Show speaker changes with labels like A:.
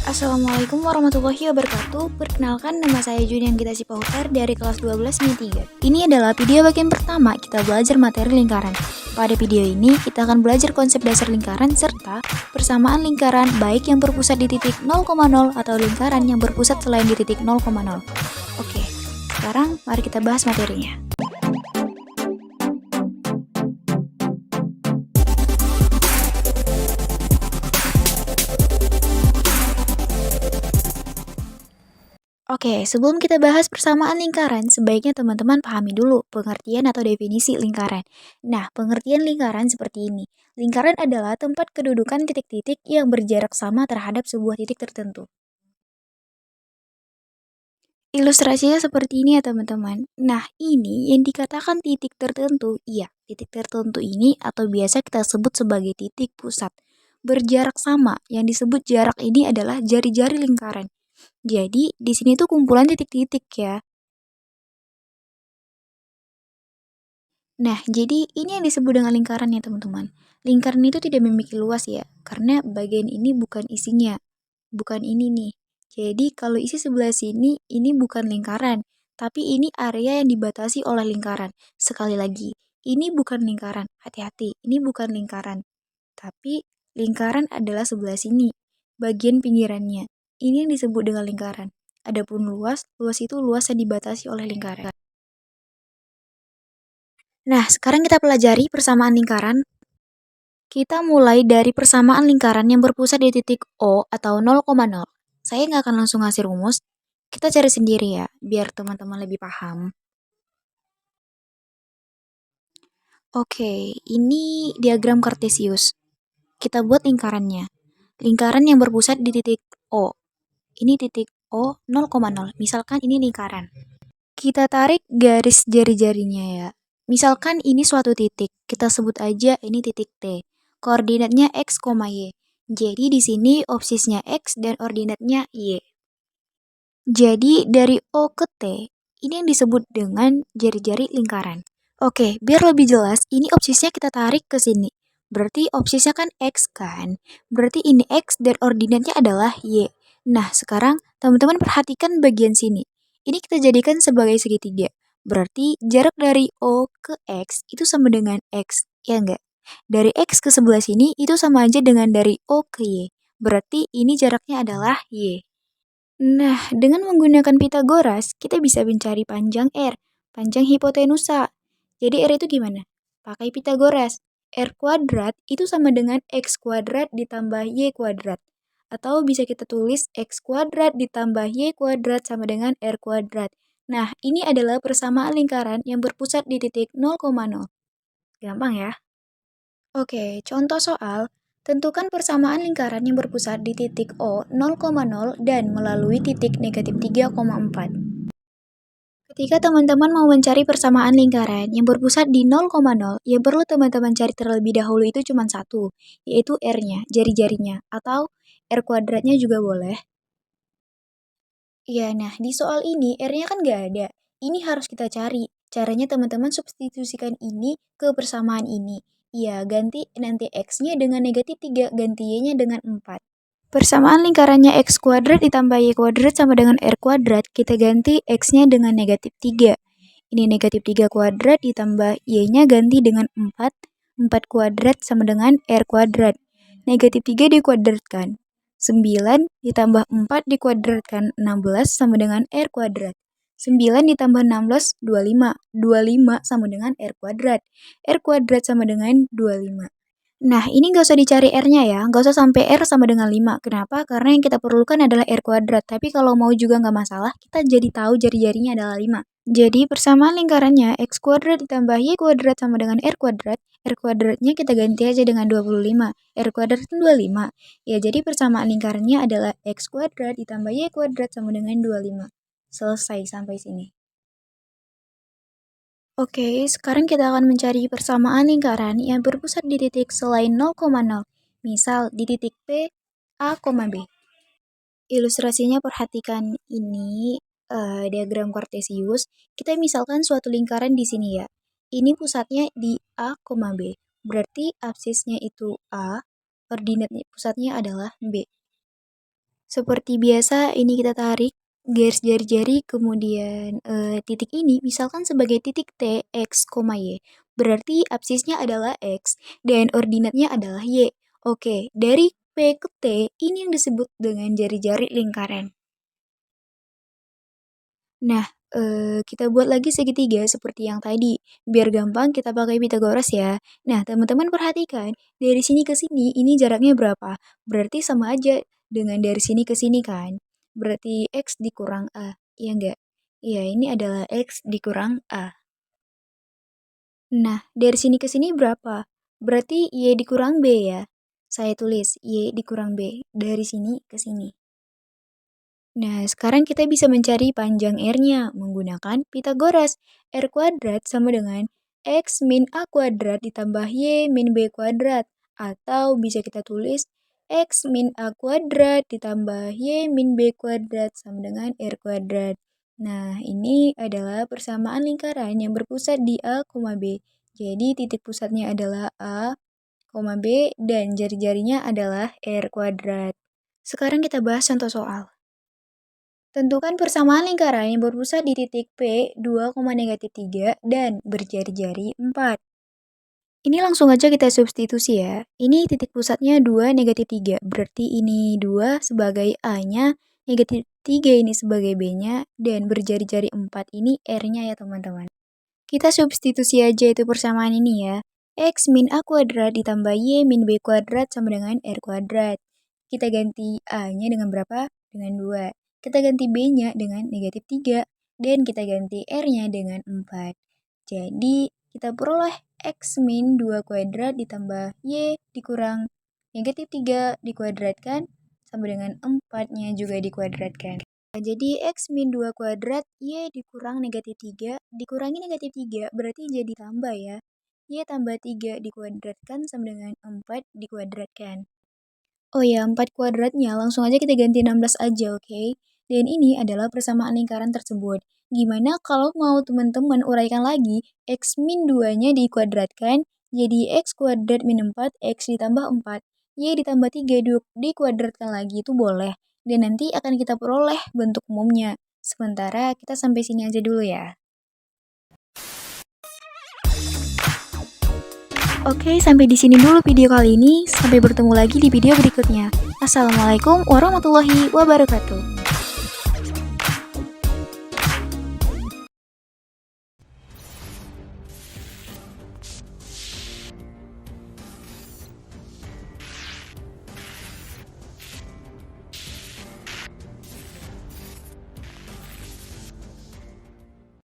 A: Assalamualaikum warahmatullahi wabarakatuh. Perkenalkan, nama saya Junianggita Sipahutar dari kelas 12 MIN 3. Ini adalah video bagian pertama kita belajar materi lingkaran. Pada video ini kita akan belajar konsep dasar lingkaran serta persamaan lingkaran baik yang berpusat di titik 0,0 atau lingkaran yang berpusat selain di titik 0,0. Oke, sekarang mari kita bahas materinya. Oke, sebelum kita bahas persamaan lingkaran, sebaiknya teman-teman pahami dulu pengertian atau definisi lingkaran. Nah, pengertian lingkaran seperti ini. Lingkaran adalah tempat kedudukan titik-titik yang berjarak sama terhadap sebuah titik tertentu. Ilustrasinya seperti ini ya teman-teman. Nah, ini yang dikatakan titik tertentu. Iya, titik tertentu ini atau biasa kita sebut sebagai titik pusat. Berjarak sama, yang disebut jarak ini adalah jari-jari lingkaran. Jadi, di sini tuh kumpulan titik-titik ya. Nah, jadi ini yang disebut dengan lingkaran ya teman-teman. Lingkaran itu tidak memiliki luas ya, karena bagian ini bukan isinya. Bukan ini nih. Jadi kalau isi sebelah sini, ini bukan lingkaran. Tapi ini area yang dibatasi oleh lingkaran. Sekali lagi, ini bukan lingkaran. Hati-hati, ini bukan lingkaran. Tapi lingkaran adalah sebelah sini. Bagian pinggirannya. Ini yang disebut dengan lingkaran. Adapun luas, luas itu luas yang dibatasi oleh lingkaran. Nah, sekarang kita pelajari persamaan lingkaran. Kita mulai dari persamaan lingkaran yang berpusat di titik O atau 0,0. Saya nggak akan langsung ngasih rumus. Kita cari sendiri ya, biar teman-teman lebih paham. Oke, ini diagram kartesius. Kita buat lingkarannya. Lingkaran yang berpusat di titik O. Ini titik O 0,0. Misalkan ini lingkaran. Kita tarik garis jari-jarinya ya. Misalkan ini suatu titik, kita sebut aja ini titik T. Koordinatnya X, Y. Jadi di sini obsisnya X dan ordinatnya Y. Jadi dari O ke T, ini yang disebut dengan jari-jari lingkaran. Oke, biar lebih jelas, ini obsisnya kita tarik ke sini. Berarti obsisnya kan X kan? Berarti ini X dan ordinatnya adalah Y. Nah, sekarang teman-teman perhatikan bagian sini. Ini kita jadikan sebagai segitiga. Berarti jarak dari O ke X itu sama dengan X, ya enggak? Dari X ke sebelah sini itu sama aja dengan dari O ke Y. Berarti ini jaraknya adalah Y. Nah, dengan menggunakan Pitagoras, kita bisa mencari panjang R, panjang hipotenusa. Jadi R itu gimana? Pakai Pitagoras. R kuadrat itu sama dengan X kuadrat ditambah Y kuadrat. Atau bisa kita tulis X kuadrat ditambah Y kuadrat sama dengan R kuadrat. Nah, ini adalah persamaan lingkaran yang berpusat di titik 0,0. Gampang ya? Oke, contoh soal. Tentukan persamaan lingkaran yang berpusat di titik O 0,0 dan melalui titik negatif 3,4. Ketika teman-teman mau mencari persamaan lingkaran yang berpusat di 0,0, yang perlu teman-teman cari terlebih dahulu itu cuma satu, yaitu R-nya, jari-jarinya, atau R kuadratnya juga boleh. Iya, nah di soal ini R-nya kan nggak ada. Ini harus kita cari. Caranya teman-teman substitusikan ini ke persamaan ini. Iya, ganti nanti X-nya dengan negatif 3, ganti Y-nya dengan 4. Persamaan lingkarannya X kuadrat ditambah Y kuadrat sama dengan R kuadrat, kita ganti X-nya dengan negatif 3. Ini negatif 3 kuadrat ditambah Y-nya ganti dengan 4. 4 kuadrat sama dengan R kuadrat. Negatif 3 dikuadratkan. 9 ditambah 4 dikuadratkan 16 sama dengan R kuadrat. 9 ditambah 16, 25. 25 sama dengan R kuadrat. R kuadrat sama dengan 25. Nah, ini nggak usah dicari R-nya ya, nggak usah sampai R sama dengan 5. Kenapa? Karena yang kita perlukan adalah R kuadrat. Tapi kalau mau juga nggak masalah, kita jadi tahu jari-jarinya adalah 5. Jadi, persamaan lingkarannya X kuadrat ditambah Y kuadrat sama dengan R kuadrat. R kuadratnya kita ganti aja dengan 25. R kuadrat itu 25. Ya, jadi persamaan lingkarannya adalah X kuadrat ditambah Y kuadrat sama dengan 25. Selesai sampai sini. Oke, sekarang kita akan mencari persamaan lingkaran yang berpusat di titik selain 0,0. Misal di titik P, A, B. Ilustrasinya perhatikan ini diagram kartesius. Kita misalkan suatu lingkaran di sini ya. Ini pusatnya di A, B. Berarti absisnya itu A, koordinat pusatnya adalah B. Seperti biasa, ini kita tarik garis jari-jari, kemudian titik ini misalkan sebagai titik T, X, Y. Berarti absisnya adalah X dan ordinatnya adalah Y. Oke, dari P ke T, ini yang disebut dengan jari-jari lingkaran. Nah, kita buat lagi segitiga seperti yang tadi. Biar gampang kita pakai Pitagoras ya. Nah, teman-teman perhatikan, dari sini ke sini ini jaraknya berapa? Berarti sama aja dengan dari sini ke sini kan? Berarti X dikurang A, iya enggak? Iya, ini adalah X dikurang A. Nah, dari sini ke sini berapa? Berarti Y dikurang B ya. Saya tulis Y dikurang B dari sini ke sini. Nah, sekarang kita bisa mencari panjang R-nya menggunakan Pitagoras. R kuadrat sama dengan X min A kuadrat ditambah Y min B kuadrat. Atau bisa kita tulis X min A kuadrat ditambah Y min B kuadrat sama dengan R kuadrat. Nah, ini adalah persamaan lingkaran yang berpusat di A, B. Jadi, titik pusatnya adalah A, B, dan jari-jarinya adalah R kuadrat. Sekarang kita bahas contoh soal. Tentukan persamaan lingkaran yang berpusat di titik P 2,-3 dan berjari-jari 4. Ini langsung aja kita substitusi ya. Ini titik pusatnya 2, -3. Berarti ini 2 sebagai A-nya, -3 ini sebagai B-nya, dan berjari-jari 4 ini R-nya ya teman-teman. Kita substitusi aja itu persamaan ini ya. X min A kuadrat ditambah Y min B kuadrat sama dengan R kuadrat. Kita ganti A-nya dengan berapa? Dengan 2. Kita ganti B-nya dengan -3. Dan kita ganti R-nya dengan 4. Jadi, kita peroleh X min 2 kuadrat ditambah Y dikurang -3 dikuadratkan sama dengan 4-nya juga dikuadratkan. Nah, jadi X min 2 kuadrat, Y dikurang -3, dikurangi -3 berarti jadi tambah ya. Y tambah 3 dikuadratkan sama dengan 4 dikuadratkan. Oh ya, 4 kuadratnya langsung aja kita ganti 16 aja, oke? Dan ini adalah persamaan lingkaran tersebut. Gimana kalau mau teman-teman uraikan lagi, X min 2-nya dikuadratkan, jadi X kuadrat min 4, X ditambah 4, Y ditambah 3 dikuadratkan lagi itu boleh. Dan nanti akan kita peroleh bentuk umumnya. Sementara kita sampai sini aja dulu ya. Oke, sampai di sini dulu video kali ini. Sampai bertemu lagi di video berikutnya. Assalamualaikum warahmatullahi wabarakatuh.